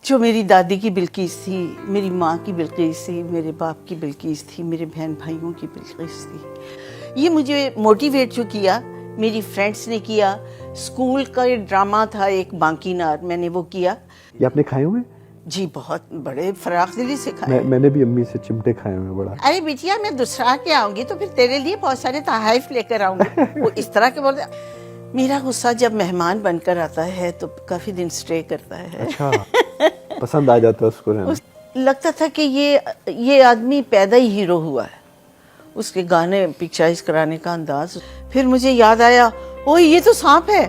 جو میری دادی کی بلقیس تھی، میری ماں کی بلقیس تھی، میرے باپ کی بلقیس تھی، میرے بہن بھائیوں کی بلقیس تھی. یہ مجھے موٹیویٹ جو کیا میری فرینڈس نے کیا. اسکول کا ڈرامہ تھا ایک بانکی نار، میں نے وہ کیا. یہ آپ نے کھائے ہوئے؟ جی بہت بڑے فراخ دلی سے کھائے. میں نے بھی امی سے چمٹے کھائے ہوئے بڑا. ارے بیٹیا میں دوسرا کے آؤں گی تو پھر تیرے لیے بہت سارے تحائف لے کر آؤں گی. وہ اس طرح کے بولتے. میرا غصہ جب مہمان بن کر آتا ہے تو کافی دن سٹے کرتا ہے. اچھا پسند آ جاتا ہے اس کو رہنا. لگتا تھا کہ یہ آدمی پیدا ہی ہیرو ہوا ہے. اس کے گانے پکچرائز کرانے کا انداز. پھر مجھے یاد آیا اوہ یہ تو سانپ ہے.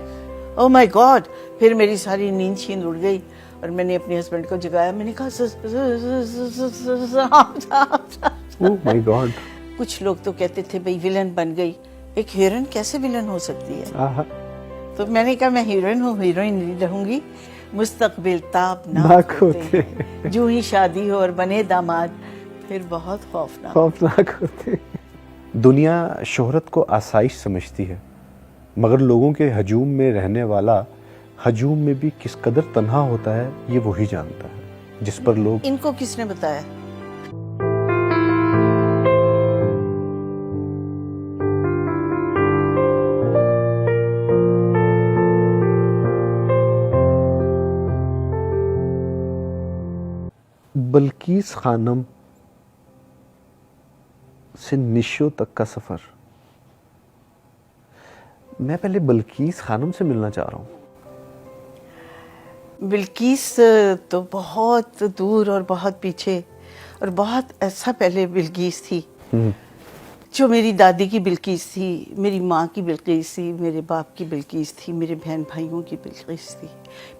او مائی گاڈ. پھر میری ساری نیند چھین اڑ گئی اور میں نے اپنے ہسبینڈ کو جگایا. میں نے کہا اوہ مائی گاڈ. کچھ لوگ تو کہتے تھے بھئی ویلن بن گئی. ایک ہیروئن کیسے ویلن ہو سکتی ہے؟ تو میں نے کہا میں ہیروئن ہوں، ہیروئن نہیں رہوں گی. مستقبل تابناک ہوتے جو ہی شادی ہو اور بنے داماد پھر بہت خوفناک ہوتے. دنیا شہرت کو آسائش سمجھتی ہے، مگر لوگوں کے ہجوم میں رہنے والا ہجوم میں بھی کس قدر تنہا ہوتا ہے یہ وہی جانتا ہے. جس پر لوگ ان کو کس نے بتایا؟ بلقیس خانم سے نشو تک کا سفر. میں پہلے بلقیس خانم سے ملنا چاہ رہا ہوں. بلقیس تو بہت دور اور بہت پیچھے اور بہت ایسا پہلے بلقیس تھی. جو میری دادی کی بلقیس تھی، میری ماں کی بلقیس تھی، میرے باپ کی بلقیس تھی، میرے بہن بھائیوں کی بلقیس تھی،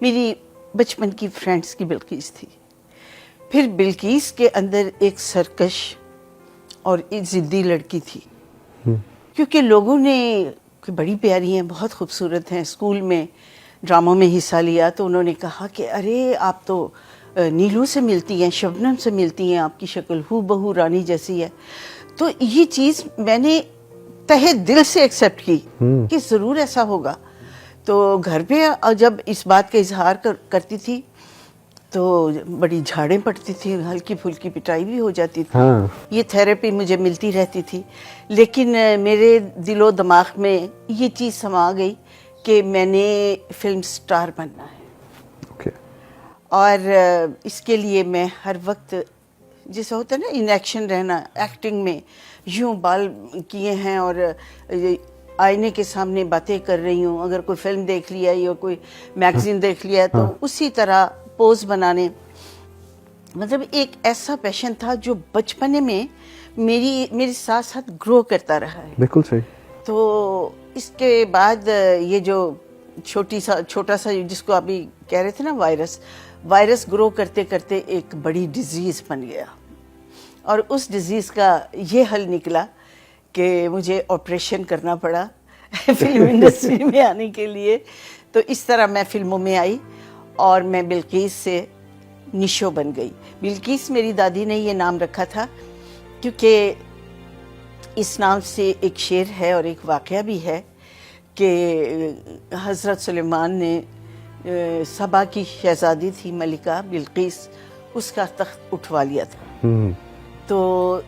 میری بچپن کی فرینڈس کی بلقیس تھی. پھر بلقیس کے اندر ایک سرکش اور ایک ضدی لڑکی تھی. کیونکہ لوگوں نے کہ بڑی پیاری ہیں، بہت خوبصورت ہیں، اسکول میں ڈراموں میں حصہ لیا تو انہوں نے کہا کہ ارے آپ تو نیلو سے ملتی ہیں، شبنم سے ملتی ہیں، آپ کی شکل ہو بہو رانی جیسی ہے. تو یہ چیز میں نے تہہ دل سے ایکسیپٹ کی کہ ضرور ایسا ہوگا. تو گھر پہ جب اس بات کا اظہار کرتی تھی تو بڑی جھاڑیں پڑتی تھی، ہلکی پھلکی پٹائی بھی ہو جاتی تھی. یہ تھیراپی مجھے ملتی رہتی تھی. لیکن میرے دل و دماغ میں یہ چیز سما گئی کہ میں نے فلم سٹار بننا ہے. اور اس کے لیے میں ہر وقت جیسا ہوتا ہے نا ان ایکشن رہنا، ایکٹنگ میں یوں بال کیے ہیں اور آئینے کے سامنے باتیں کر رہی ہوں. اگر کوئی فلم دیکھ لیا یا کوئی میگزین دیکھ لیا تو اسی طرح پوز بنانے. مطلب ایک ایسا پیشن تھا جو بچپنے میں میرے ساتھ ساتھ گرو کرتا رہا ہے. بالکل صحیح. تو اس کے بعد یہ جو چھوٹا سا جس کو ابھی کہہ رہے تھے نا وائرس گرو کرتے کرتے ایک بڑی ڈیزیز بن گیا. اور اس ڈیزیز کا یہ حل نکلا کہ مجھے آپریشن کرنا پڑا فلم انڈسٹری میں آنے کے لیے. تو اس طرح میں فلموں میں آئی اور میں بلقیس سے نشو بن گئی. بلقیس میری دادی نے یہ نام رکھا تھا کیونکہ اس نام سے ایک شعر ہے اور ایک واقعہ بھی ہے کہ حضرت سلیمان نے سبا کی شہزادی تھی ملکہ بلقیس، اس کا تخت اٹھوا لیا تھا. تو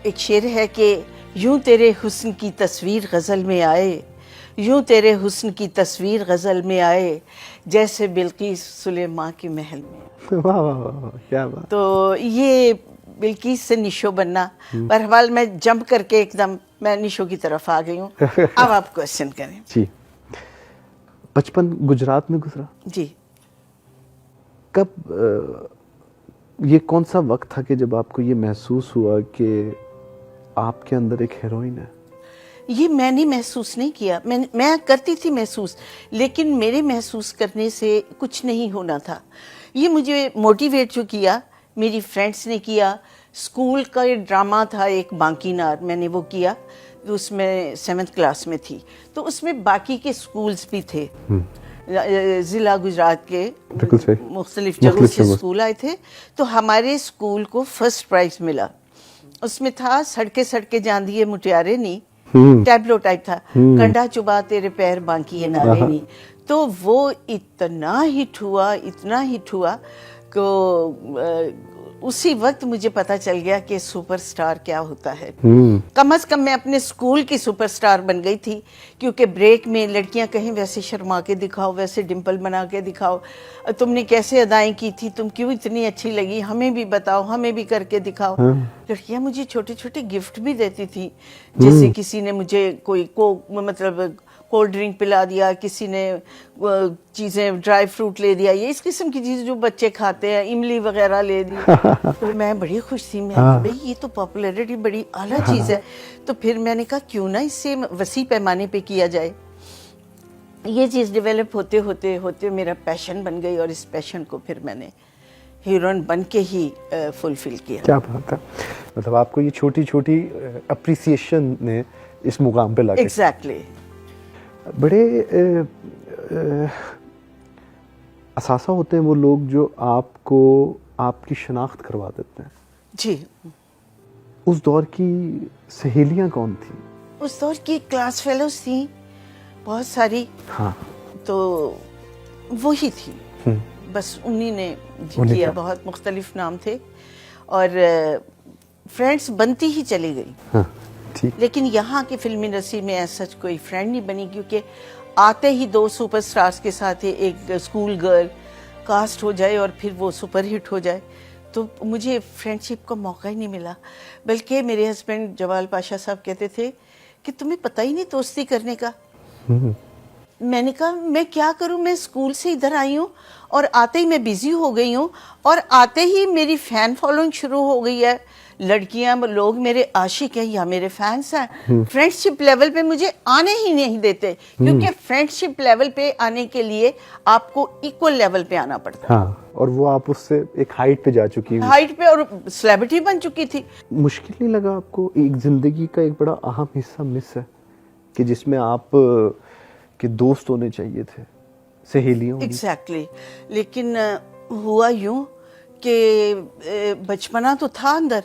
ایک شعر ہے کہ یوں تیرے حسن کی تصویر غزل میں آئے، یوں تیرے حسن کی تصویر غزل میں آئے جیسے بلقیس سلیمان کے محل میں. کیا بات. تو یہ بلقیس سے نشو بننا. بہرحال میں جمپ کر کے ایک دم میں نشو کی طرف آ گئی ہوں. اب آپ کوشچن کریں. جی بچپن گجرات میں گزرا؟ جی. کب یہ کون سا وقت تھا کہ جب آپ کو یہ محسوس ہوا کہ آپ کے اندر ایک ہیروئن ہے؟ یہ میں نے محسوس نہیں کیا. میں کرتی تھی محسوس، لیکن میرے محسوس کرنے سے کچھ نہیں ہونا تھا. یہ مجھے موٹیویٹ جو کیا میری فرینڈس نے کیا. اسکول کا ڈرامہ تھا ایک بانکی نار، میں نے وہ کیا. اس میں 7th کلاس میں تھی. تو اس میں باقی کے اسکولز بھی تھے، ضلع گجرات کے مختلف جگہوں سے اسکول آئے تھے. تو ہمارے اسکول کو فرسٹ پرائز ملا. اس میں تھا سڑکے سڑکے جان دیے مٹیارے نہیں، ٹیبلو ٹائپ تھا، کنڈا چبا تیرے پیر بانکی نارے نہیں. تو وہ اتنا ہٹ ہوا کو اسی وقت مجھے پتا چل گیا کہ سپر سٹار کیا ہوتا ہے. کم از کم میں اپنے اسکول کی سپر سٹار بن گئی تھی, کیونکہ بریک میں لڑکیاں کہیں ویسے شرما کے دکھاؤ, ویسے ڈمپل بنا کے دکھاؤ, تم نے کیسے ادائیں کی تھی, تم کیوں اتنی اچھی لگی, ہمیں بھی بتاؤ, ہمیں بھی کر کے دکھاؤ. لڑکیاں مجھے چھوٹے چھوٹے گفٹ بھی دیتی تھی, جیسے کسی نے مجھے کوئی مطلب کولڈ ڈرنک پلا دیا, کسی نے چیزیں ڈرائی فروٹ لے دیا, یہ اس قسم کی چیز جو بچے کھاتے ہیں, املی وغیرہ لے دی. تو میں بڑی خوش تھی, میں بھئی یہ تو پاپولیرٹی بڑی اعلیٰ چیز ہے. تو پھر میں نے کہا کیوں نہ اس سے وسیع پیمانے پہ کیا جائے. یہ چیز ڈیولپ ہوتے ہوتے ہوتے میرا پیشن بن گئی, اور اس پیشن کو پھر میں نے ہیروئن بن کے ہی فلفل کیا. کیا بات ہے, مطلب آپ کو یہ چھوٹی چھوٹی اپریسیشن نے اس مقام پہ لا کے. ایگزیکٹلی. بڑے اثاثہ ہوتے ہیں وہ لوگ جو آپ کو آپ کی شناخت کروا دیتے ہیں. جی. اس دور کی سہیلیاں کون تھیں؟ اس دور کی کلاس فیلوز تھیں بہت ساری. ہاں. تو وہی تھی, بس انہی نے کیا. بہت مختلف نام تھے, اور فرینڈس بنتی ہی چلی گئی. ہاں. لیکن یہاں کی فلم انڈسٹری میں ایسا کوئی فرینڈ نہیں بنی, کیونکہ آتے ہی 2 سپر سٹارز کے ساتھ ایک اسکول گرل کاسٹ ہو جائے اور پھر وہ سپر ہٹ ہو جائے. تو مجھے فرینڈ شپ کا موقع ہی نہیں ملا. بلکہ میرے ہسبینڈ جوال پاشا صاحب کہتے تھے کہ تمہیں پتہ ہی نہیں دوستی کرنے کا. میں نے کہا میں کیا کروں, میں اسکول سے ادھر آئی ہوں اور آتے ہی میں بزی ہو گئی ہوں, اور آتے ہی میری فین فالوئنگ شروع ہو گئی ہے. لڑکیاں لوگ میرے عاشق ہیں یا میرے فینس ہیں. فرینڈ شپ لیول پہ مجھے آنے ہی نہیں دیتے, کیونکہ فرینڈ شپ لیول پہ آنے کے لیے آپ کو ایکول لیول پہ آنا پڑتا ہے. ہاں, اور وہ آپ اس سے ایک ہائٹ پہ جا چکی ہیں. ہائٹ پہ, اور سیلیبریٹی بن چکی تھی. مشکل نہیں لگا آپ کو, ایک زندگی کا ایک بڑا اہم حصہ مس ہے کہ جس میں آپ کے دوست ہونے چاہیے تھے, سہیلیاں. ایگزیکٹلی. لیکن ہوا یوں کہ بچپنا تو تھا اندر,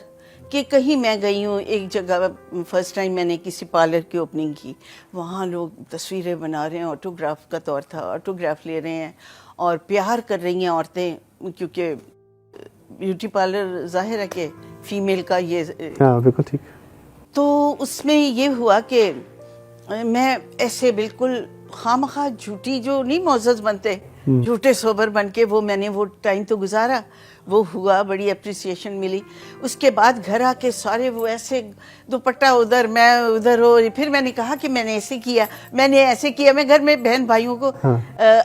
کہ کہیں میں گئی ہوں ایک جگہ, فرسٹ ٹائم میں نے کسی پارلر کی اوپننگ کی, وہاں لوگ تصویریں بنا رہے ہیں, آٹوگراف کا دور تھا, آٹوگراف لے رہے ہیں اور پیار کر رہی ہیں عورتیں, کیونکہ بیوٹی پارلر ظاہر ہے کہ فیمیل کا یہ. ہاں بالکل ٹھیک. تو اس میں یہ ہوا کہ میں ایسے بالکل خواہ جھوٹی جو نہیں معزز بنتے, جھوٹے سوبر بن کے وہ میں نے وہ ٹائم تو گزارا. وہ ہوا, بڑی اپریسیشن ملی. اس کے بعد گھر آ کے سارے وہ ایسے دوپٹہ ادھر, میں ادھر ہو. پھر میں نے کہا کہ میں نے ایسے کیا, میں نے ایسے کیا. میں گھر میں بہن بھائیوں کو,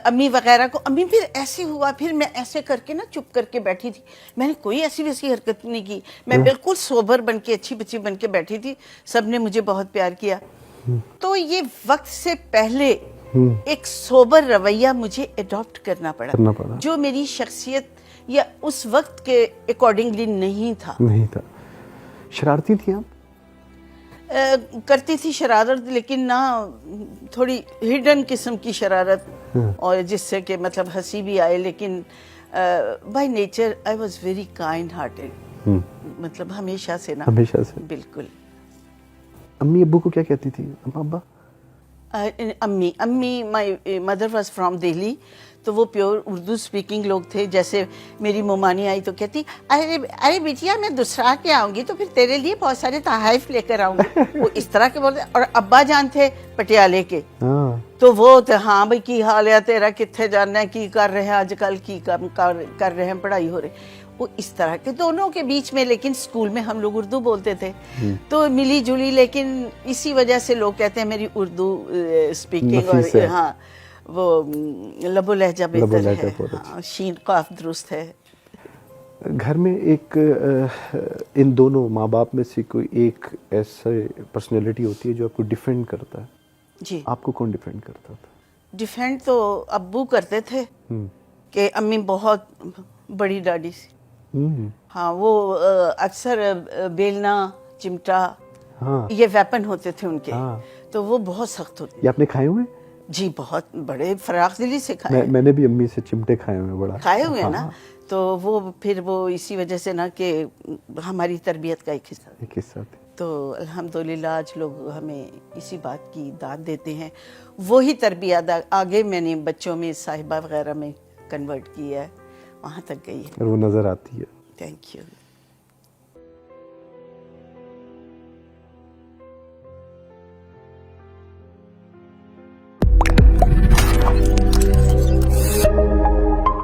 امی وغیرہ کو, امی پھر ایسے ہوا, پھر میں ایسے کر کے نا چپ کر کے بیٹھی تھی. میں نے کوئی ایسی ویسی حرکت نہیں کی, میں بالکل سوبر بن کے, اچھی بچی بن کے بیٹھی تھی. سب نے مجھے بہت پیار کیا. تو یہ وقت سے پہلے ایک سوبر رویہ مجھے اڈاپٹ کرنا پڑا, جو میری شخصیت یا اس وقت کے اکارڈنگلی نہیں تھا. شرارتی تھی آپ؟ کرتی تھی شرارت, لیکن نہ تھوڑی ہڈن قسم کی شرارت, اور جس سے کہ مطلب ہنسی بھی آئے. لیکن by nature I was very kind hearted, مطلب ہمیشہ سے نا. ہمیشہ سے. بالکل. امی ابو کو کیا کہتی تھی ابا؟ امی my mother was from Delhi, تو وہ پیور اردو سپیکنگ لوگ تھے. جیسے میری ممانی آئی تو کہتی ارے بیٹیا میں دوسرا کے آؤں گی تو پھر تیرے لیے بہت سارے تحائف لے کر آؤں گی. وہ اس طرح کے بولتے. اور ابا جان تھے پٹیالے کے, تو وہ ہاں بھائی کی حال ہے تیرا, کتنے جاننا ہے, کی کر رہے ہیں آج کل, کی کر رہے ہیں, پڑھائی ہو رہی. وہ اس طرح کے دونوں کے بیچ میں. لیکن اسکول میں ہم لوگ اردو بولتے تھے تو ملی جلی, لیکن اسی وجہ سے لوگ کہتے ہیں میری اردو اسپیکنگ اور ہاں وہ لب و لہجہ بہتر ہے, شین قاف درست ہے. گھر میں ایک ان دونوں ماں باپ میں سے کوئی ایک ایسے پرسنالٹی ہوتی ہے جو آپ کو ڈیفینڈ کرتا ہے. جی. آپ کو کون ڈیفینڈ کرتا تھا؟ ڈیفینڈ تو ابو کرتے تھے, کہ امی بہت بڑی ڈاڈی سی. ہاں, وہ اکثر بیلنا, چمٹا, یہ ویپن ہوتے تھے ان کے, تو وہ بہت سخت ہوتے. یہ آپ نے کھائے ہوئے؟ جی بہت بڑے فراخ دلی سے کھائے. میں نے بھی امی سے چمٹے کھائے ہوئے, بڑا کھائے ہوئے نا. تو وہ پھر وہ اسی وجہ سے نا کہ ہماری تربیت کا ایک حصہ تھا. تو الحمدللہ آج لوگ ہمیں اسی بات کی داد دیتے ہیں. وہی تربیت آگے میں نے بچوں میں صاحبہ وغیرہ میں کنورٹ کی ہے. وہاں تک گئی ہے. اور وہ نظر آتی ہے. Thank you.